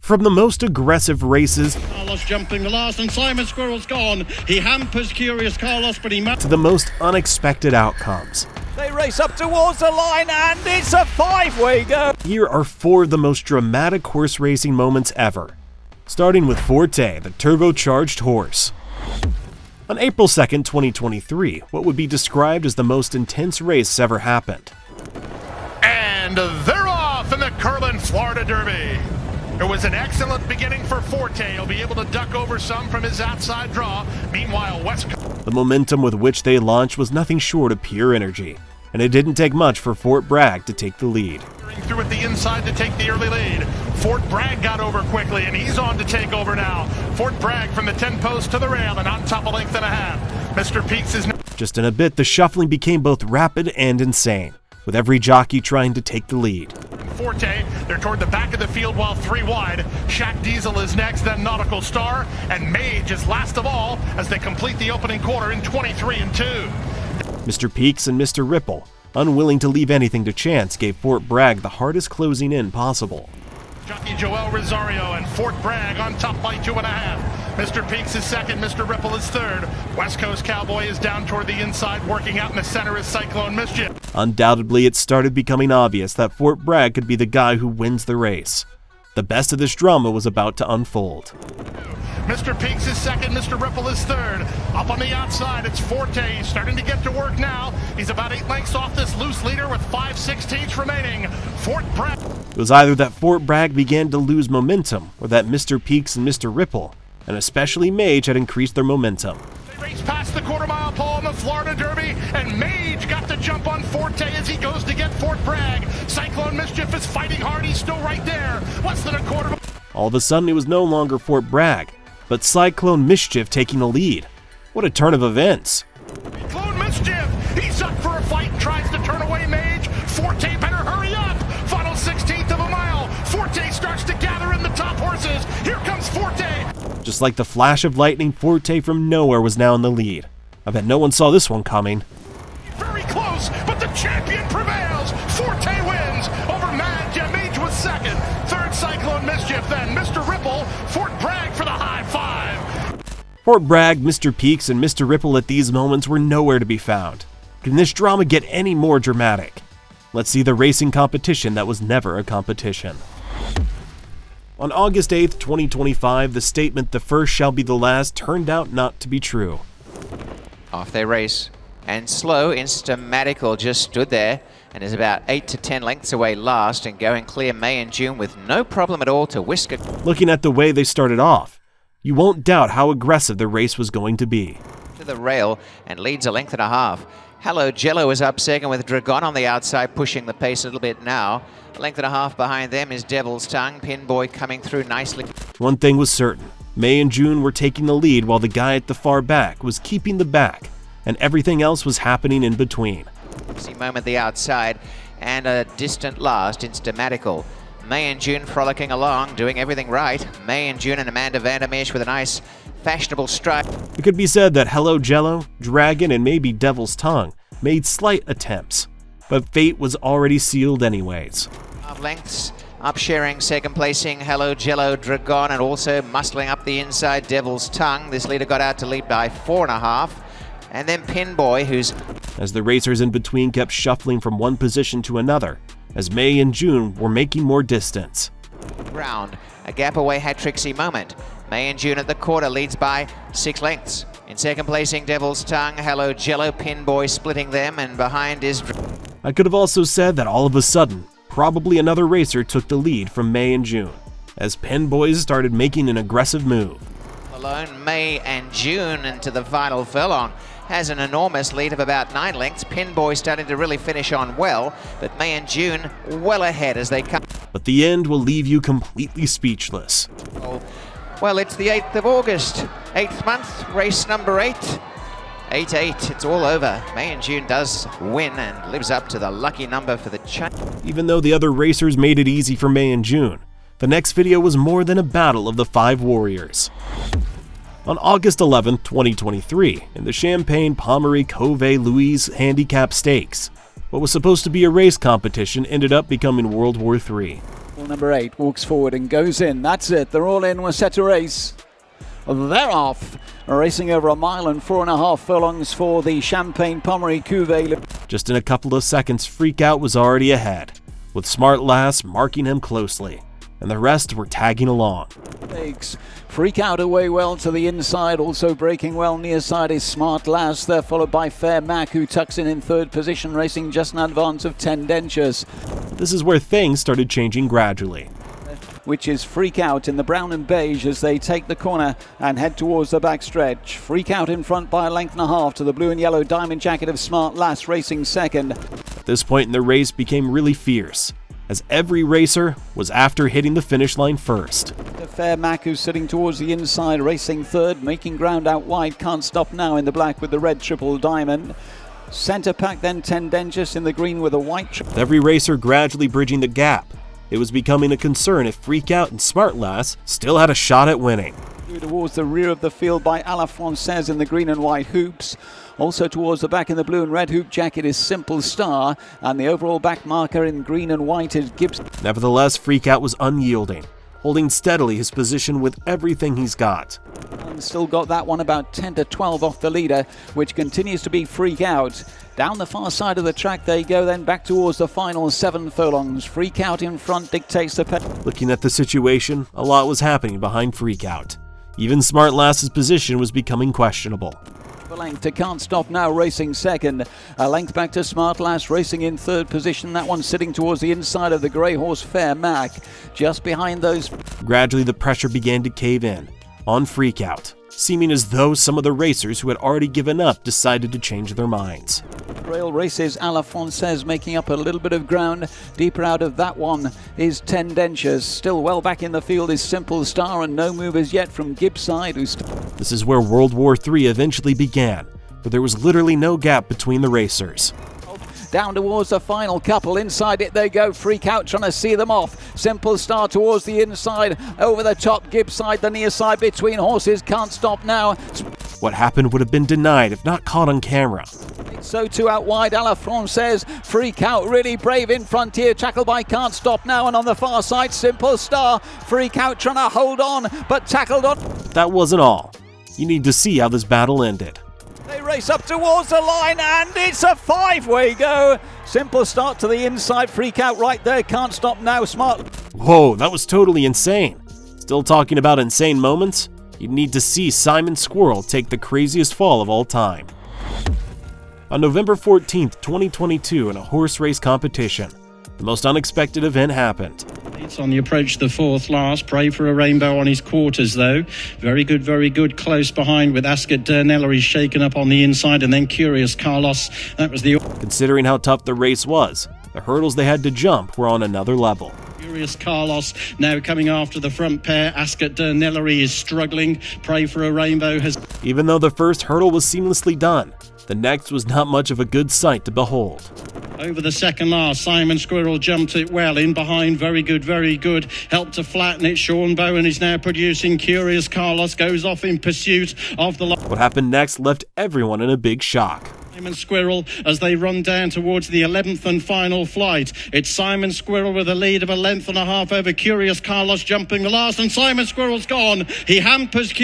From the most aggressive races Carlos jumping the last, and Simon Squirrel's gone. He hampers Curious Carlos, but he to the most unexpected outcomes. They race up towards the line, and it's a five-way go. Here are 4 of the most dramatic horse racing moments ever. Starting with Forte, the turbocharged horse. On April 2nd, 2023, what would be described as the most intense race ever happened. And they're off in the Curlin Florida Derby. It was an excellent beginning for Forte. He'll be able to duck over some from his outside draw. Meanwhile, West Coast. The momentum with which they launched was nothing short of pure energy, and it didn't take much for Fort Bragg to take the lead. Through at the inside to take the early lead. Fort Bragg got over quickly, and he's on to take over now. Fort Bragg from the 10 post to the rail and on top a length and a half. Mr. Peaks is... Just in a bit, the shuffling became both rapid and insane, with every jockey trying to take the lead. Forte, they're toward the back of the field while 3 wide. Shaq Diesel is next, then Nautical Star, and Mage is last of all as they complete the opening quarter in 23-2. Mr. Peaks and Mr. Ripple, unwilling to leave anything to chance, gave Fort Bragg the hardest closing in possible. Jockey Joel Rosario and Fort Bragg on top by 2.5. Mr. Peaks is second, Mr. Ripple is third. West Coast Cowboy is down toward the inside, working out in the center is Cyclone Mischief. Undoubtedly, it started becoming obvious that Fort Bragg could be the guy who wins the race. The best of this drama was about to unfold. Mr. Peaks is second, Mr. Ripple is third. Up on the outside, it's Forte. He's starting to get to work now. He's about 8 lengths off this loose leader with 5/16 remaining. Fort Bragg. It was either that Fort Bragg began to lose momentum, or that Mr. Peaks and Mr. Ripple, and especially Mage, had increased their momentum. They race past the quarter-mile pole in the Florida Derby, and Mage got the jump on Forte as he goes to get Fort Bragg. Cyclone Mischief is fighting hard. He's still right there. Less than a quarter. All of a sudden, it was no longer Fort Bragg, but Cyclone Mischief taking the lead. What a turn of events. Cyclone Mischief, he's up for a fight and tries to turn away Mage. Forte better hurry up. Final 16th of a mile. Forte starts to gather in the top horses. Here comes Forte. Just like the flash of lightning, Forte from nowhere was now in the lead. I bet no one saw this one coming. Very close, but the champion prevails. Forte wins over Mad Jim. Mage was second. Third, Cyclone Mischief. Then Mr. Ripple. Fort Bragg for the high five. Fort Bragg, Mr. Peaks, and Mr. Ripple at these moments were nowhere to be found. Can this drama get any more dramatic? Let's see the racing competition that was never a competition. On August 8th, 2025, the statement "the first shall be the last" turned out not to be true. Off they race, and Slow Instamatical just stood there and is about 8 to 10 lengths away last and going clear May and June with no problem at all to whisk it. Looking at the way they started off, you won't doubt how aggressive the race was going to be. To the rail and leads a length and a half. Hello Jello is up second with Dragon on the outside pushing the pace a little bit now. A length and a half behind them is Devil's Tongue. Pinboy coming through nicely. One thing was certain. May and June were taking the lead while the guy at the far back was keeping the back, and everything else was happening in between. See moment the outside and a distant last Instamatical. May and June frolicking along, doing everything right. May and June and Amanda Vandermeer with a nice fashionable strike. It could be said that Hello Jello, Dragon, and maybe Devil's Tongue made slight attempts, but fate was already sealed anyways. Half lengths up sharing second placing Hello Jello, Dragon, and also muscling up the inside Devil's Tongue. This leader got out to lead by 4.5. And then Pinboy, who's... As the racers in between kept shuffling from one position to another, as May and June were making more distance. Ground, a gap away had Trixie Moment. May and June at the quarter leads by 6 lengths. In second placing Devil's Tongue, Hello Jello, Pinboy splitting them, and behind is... I could have also said that all of a sudden, probably another racer took the lead from May and June, as Pinboys started making an aggressive move. Alone, May and June into the final furlong. Has an enormous lead of about 9 lengths. Pinboy starting to really finish on well, but May and June well ahead as they come. But the end will leave you completely speechless. Well, it's the 8th of August, 8th month, race number 8. 8-8, it's all over. May and June does win and lives up to the lucky number for the chain. Even though the other racers made it easy for May and June, the next video was more than a battle of the 5 warriors. On August 11, 2023, in the Champagne Pommery Cove Louise Handicap Stakes, what was supposed to be a race competition ended up becoming World War III. Number 8 walks forward and goes in. That's it. They're all in. We're set to race. They're off. Racing over 1 mile and 4.5 furlongs for the Champagne Pommery Cuvée. Just in a couple of seconds, Freak Out was already ahead, with Smart Lass marking him closely, and the rest were tagging along. Freak Out away well to the inside, also breaking well near side is Smart Lass. They're followed by Fair Mac, who tucks in third position, racing just in advance of Tendentious. This is where things started changing gradually, which is Freak Out in the brown and beige as they take the corner and head towards the backstretch. Freak Out in front by 1.5 lengths to the blue and yellow diamond jacket of Smart Lass, racing second. At this point in the race became really fierce, as every racer was after hitting the finish line first. The Fair Mac, who's sitting towards the inside, racing third, making ground out wide. Can't Stop Now in the black with the red triple diamond. Centre pack then Tendentious in the green with a white. With every racer gradually bridging the gap, it was becoming a concern if Freak Out and Smart Lass still had a shot at winning. Towards the rear of the field by A La Francaise in the green and white hoops. Also towards the back in the blue and red hoop jacket is Simple Star, and the overall back marker in green and white is Gibbs. Nevertheless, Freak Out was unyielding, holding steadily his position with everything he's got. And still got that one about 10 to 12 off the leader, which continues to be Freak Out. Down the far side of the track they go, then back towards the final 7 furlongs. Freak Out in front dictates the pace. Looking at the situation, a lot was happening behind Freak Out. Even Smart Lass's position was becoming questionable. A length to Can't Stop Now, racing second. A length back to Smart Lass, racing in third position. That one sitting towards the inside of the grey horse Fair Mac. Just behind those. Gradually the pressure began to cave in on Freak Out, seeming as though some of the racers who had already given up decided to change their minds. Rail races A La Francaise making up a little bit of ground. Deeper out of that one is Tendentious. Still well back in the field is Simple Star, and no move as yet from Gibbs' side. This is where World War III eventually began, where there was literally no gap between the racers. Down towards the final couple, inside it they go. Freak Out trying to see them off. Simple Star towards the inside, over the top, Gibbs side, the near side between horses. Can't Stop Now. What happened would have been denied if not caught on camera. So too out wide, A La Francaise. Freak Out really brave in front here, tackled by Can't Stop Now, and on the far side Simple Star. Freak Out trying to hold on, but tackled on. That wasn't all. You need to see how this battle ended. They race up towards the line, and it's a 5-way go. Simple Start to the inside, Freak Out right there. Can't Stop Now, Smart. Whoa, that was totally insane. Still talking about insane moments? You'd need to see Simon Squirrel take the craziest fall of all time. On November 14th, 2022, in a horse race competition, the most unexpected event happened. It's on the approach to the 4th last. Pray for a Rainbow on his quarters, though. Very good. Close behind with Ascot Dernella. He's shaken up on the inside, and then Curious Carlos. That was the... Considering how tough the race was, the hurdles they had to jump were on another level. Curious Carlos now coming after the front pair. Ascot Dernella is struggling. Pray for a Rainbow has... Even though the first hurdle was seamlessly done, the next was not much of a good sight to behold. Over the second last, Simon Squirrel jumped it well in behind. Very good. Helped to flatten it. Sean Bowen is now producing. Curious Carlos goes off in pursuit of the... What happened next left everyone in a big shock. Simon Squirrel as they run down towards the 11th and final flight. It's Simon Squirrel with a lead of 1.5 lengths over Curious Carlos jumping the last, and Simon Squirrel's gone. He hampers